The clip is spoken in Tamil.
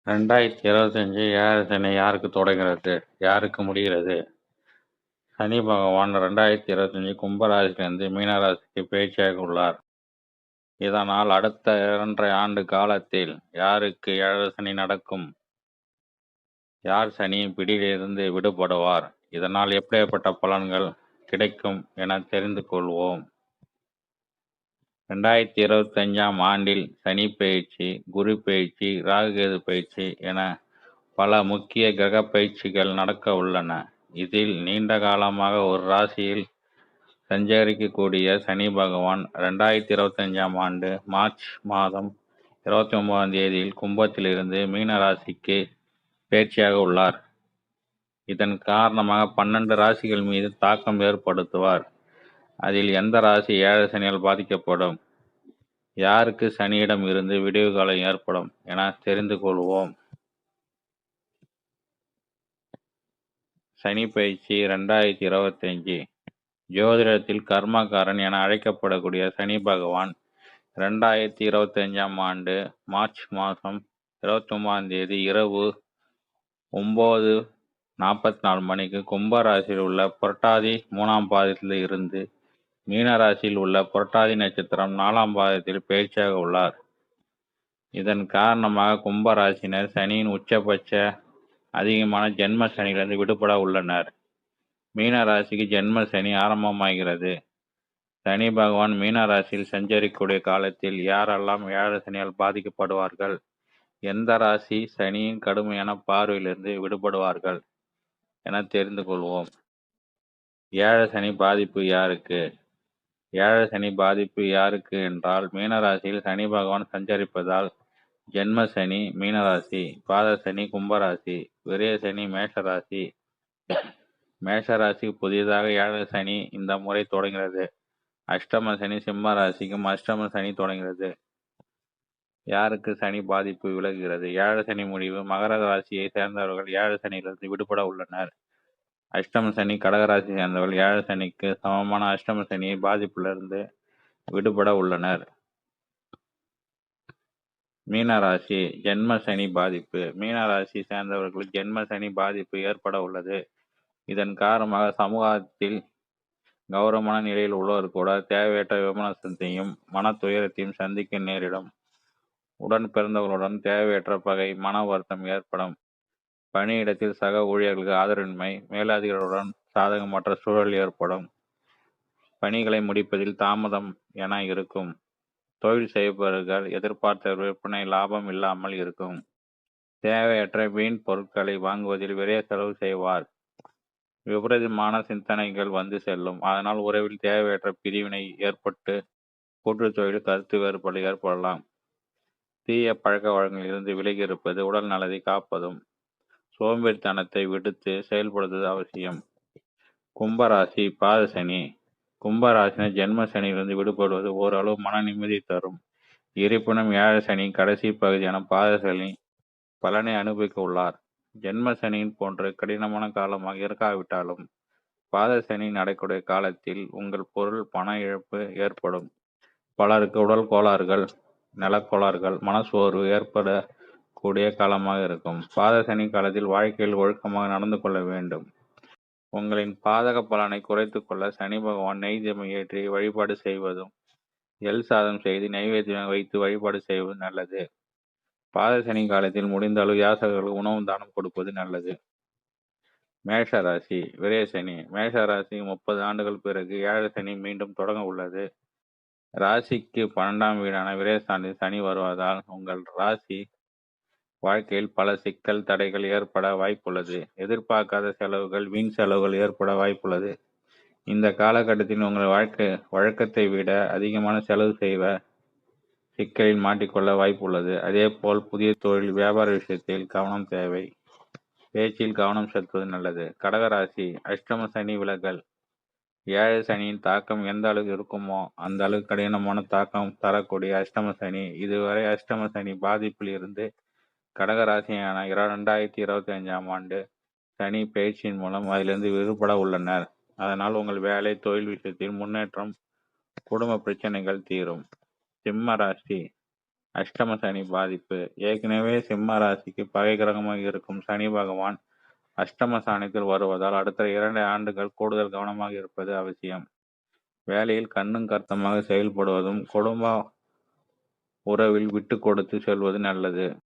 2025 ஏழரை சனி யாருக்கு தொடங்கிறது? யாருக்கு முடிகிறது? சனி பகவான் 2025 கும்பராசியிலிருந்து மீனராசிக்கு பயிற்சியாக உள்ளார். இதனால் அடுத்த 2.5 ஆண்டு காலத்தில் யாருக்கு ஏழரை சனி நடக்கும்? யார் சனியின் பிடியிலிருந்து விடுபடுவார்? இதனால் எப்படிப்பட்ட பலன்கள் கிடைக்கும் என தெரிந்து கொள்வோம். 2025ஆம் ஆண்டில் சனி பயிற்சி, குரு பயிற்சி, ராகுகேது பயிற்சி என பல முக்கிய கிரக பயிற்சிகள் நடக்க உள்ளன. இதில் நீண்ட காலமாக ஒரு ராசியில் சஞ்சரிக்கக்கூடிய சனி பகவான் 2025ஆம் ஆண்டு மார்ச் மாதம் 29ஆம் தேதியில் கும்பத்திலிருந்து மீன ராசிக்கு பயிற்சியாக உள்ளார். இதன் காரணமாக 12 ராசிகள் மீது தாக்கம் ஏற்படுத்துவார். அதில் எந்த ராசி ஏழரை சனியால் பாதிக்கப்படும், யாருக்கு சனியிடம் இருந்து விடிவு காலம் ஏற்படும் என தெரிந்து கொள்வோம். சனி பயிற்சி 2025. ஜோதிடத்தில் கர்மகாரன் என அழைக்கப்படக்கூடிய சனி பகவான் 2025ஆம் ஆண்டு மார்ச் மாதம் 29ஆம் தேதி இரவு 9:44 மணிக்கு கும்ப ராசியில் உள்ள புரட்டாதி 3ஆம் பாதத்தில் இருந்து மீன ராசியில் உள்ள புரட்டாதி நட்சத்திரம் 4ஆம் பாதத்தில் பயிற்சியாக உள்ளார். இதன் காரணமாக கும்ப ராசினர் சனியின் உச்சபட்ச அதிகமான ஜென்ம சனியிலிருந்து விடுபட உள்ளனர். மீன ராசிக்கு ஜென்ம சனி ஆரம்பமாகிறது. சனி பகவான் மீன ராசியில் சஞ்சரிக்கக்கூடிய காலத்தில் யாரெல்லாம் ஏழரை சனியால் பாதிக்கப்படுவார்கள், எந்த ராசி சனியின் கடுமையான பார்வையிலிருந்து விடுபடுவார்கள் என தெரிந்து கொள்வோம். ஏழரை சனி பாதிப்பு யாருக்கு? ஏழரை சனி பாதிப்பு யாருக்கு என்றால், மீனராசியில் சனி பகவான் சஞ்சரிப்பதால் ஜென்ம சனி மீனராசி, பாத சனி கும்பராசி, விரய சனி மேஷராசி. மேஷராசிக்கு புதிதாக ஏழரை சனி இந்த முறை தொடங்கிறது. அஷ்டம சனி சிம்ம ராசிக்கும் அஷ்டம சனி தொடங்கிறது. யாருக்கு சனி பாதிப்பு விலகுகிறது? ஏழரை சனி முடிவு மகர ராசியை சேர்ந்தவர்கள் ஏழரை சனியிலிருந்து விடுபட உள்ளனர். அஷ்டம சனி கடகராசி சேர்ந்தவர்கள் ஏழரை சனிக்கு சமமான அஷ்டம சனி பாதிப்பிலிருந்து விடுபட உள்ளனர். மீனராசி ஜென்ம சனி பாதிப்பு. மீனராசி சேர்ந்தவர்களுக்கு ஜென்ம சனி பாதிப்பு ஏற்பட உள்ளது. இதன் காரணமாக சமூகத்தில் கௌரவமான நிலையில் உள்ளவர் கூட தேவையற்ற விமர்சனத்தையும் மன துயரத்தையும் சந்திக்க நேரிடும். உடன் பிறந்தவர்களுடன் தேவையற்ற பகை, மன வருத்தம் ஏற்படும். பணியிடத்தில் சக ஊழியர்களுக்கு ஆதரவின்மை, மேலதிகாரிகளுடன் சாதகமற்ற சூழல் ஏற்படும். பணிகளை முடிப்பதில் தாமதம் என இருக்கும். தொழில் செய்பவர்கள் எதிர்பார்த்த விற்பனை லாபம் இல்லாமல் இருக்கும். தேவையற்ற வீண் பொருட்களை வாங்குவதில் விரைய செலவு செய்வார். விபரீதமான சிந்தனைகள் வந்து செல்லும். அதனால் உறவில் தேவையற்ற பிரிவினை ஏற்பட்டு கூட்டு தொழில் கருத்து வேறுபாடு ஏற்படலாம். தீய பழக்க வழக்கங்களில் இருந்து விலகி இருப்பது உடல் நலத்தை காப்பதும். சோம்பேறித்தனத்தை விடுத்து செயல்படுவது அவசியம். கும்பராசி பாத சனி. கும்பராசினர் ஜென்ம சனியிலிருந்து விடுபடுவது ஓரளவு மன நிம்மதி தரும். இருப்பினும் ஏழரை சனி கடைசி பகுதியான பாத சனி பலனை அனுபவிக்க உள்ளார். ஜென்ம சனியின் போன்று கடினமான காலமாக இருக்காவிட்டாலும் பாத சனி நடக்கூடிய காலத்தில் உங்கள் பொருள் பண இழப்பு ஏற்படும். பலருக்கு உடல் கோளாறுகள், நலக்கோளாறுகள், மனசோர்வு ஏற்படக்கூடிய காலமாக இருக்கும். பாத சனி காலத்தில் வாழ்க்கையில் ஒழுக்கமாக நடந்து கொள்ள வேண்டும். உங்களின் பாதக பலனை குறைத்து கொள்ள சனி பகவான் நெய் தீபம் ஏற்றி வழிபாடு செய்வதும், எல் சாதம் செய்து நைவேத்தியம் வைத்து வழிபாடு செய்வது நல்லது. பாத சனி காலத்தில் முடிந்த அளவு யாசகர்களுக்கு உணவு தானம் கொடுப்பது நல்லது. மேஷ ராசி விரய சனி. மேஷ ராசி 30 ஆண்டுகள் பிறகு ஏழரை சனி மீண்டும் தொடங்க உள்ளது. ராசிக்கு 12ஆம் வீடான விரயஸ்தானத்தில் சனி வருவதால் உங்கள் ராசி வாழ்க்கையில் பல சிக்கல் தடைகள் ஏற்பட வாய்ப்புள்ளது. எதிர்பார்க்காத செலவுகள், வீண் செலவுகள் ஏற்பட வாய்ப்புள்ளது. இந்த காலகட்டத்தில் உங்கள் வழக்கத்தை விட அதிகமான செலவு செய்வ சிக்கலில் மாட்டிக்கொள்ள வாய்ப்புள்ளது. அதே போல் புதிய தொழில் வியாபார விஷயத்தில் கவனம் தேவை. பேச்சில் கவனம் செலுத்துவது நல்லது. கடகராசி அஷ்டம சனி விலகல். ஏழரை சனியின் தாக்கம் எந்த அளவுக்கு இருக்குமோ அந்த அளவுக்கு கடினமான தாக்கம் தரக்கூடிய அஷ்டம சனி. இதுவரை அஷ்டம சனி பாதிப்பில் இருந்து கடகராசியான 2025ஆம் ஆண்டு சனி பயிற்சியின் மூலம் அதிலிருந்து விடுபட உள்ளனர். அதனால் உங்கள் வேலை, தொழில் விஷயத்தில் முன்னேற்றம், குடும்ப பிரச்சனைகள் தீரும். சிம்ம ராசி அஷ்டம சனி பாதிப்பு. ஏற்கனவே சிம்ம ராசிக்கு பகை கிரகமாக இருக்கும் சனி பகவான் அஷ்டம ஸ்தானத்தில் வருவதால் அடுத்த 2 ஆண்டுகள் கூடுதல் கவனமாக இருப்பது அவசியம். வேலையில் கண்ணும் கருத்துமாக செயல்படுவதும், குடும்ப உறவில் விட்டு கொடுத்து செல்வது நல்லது.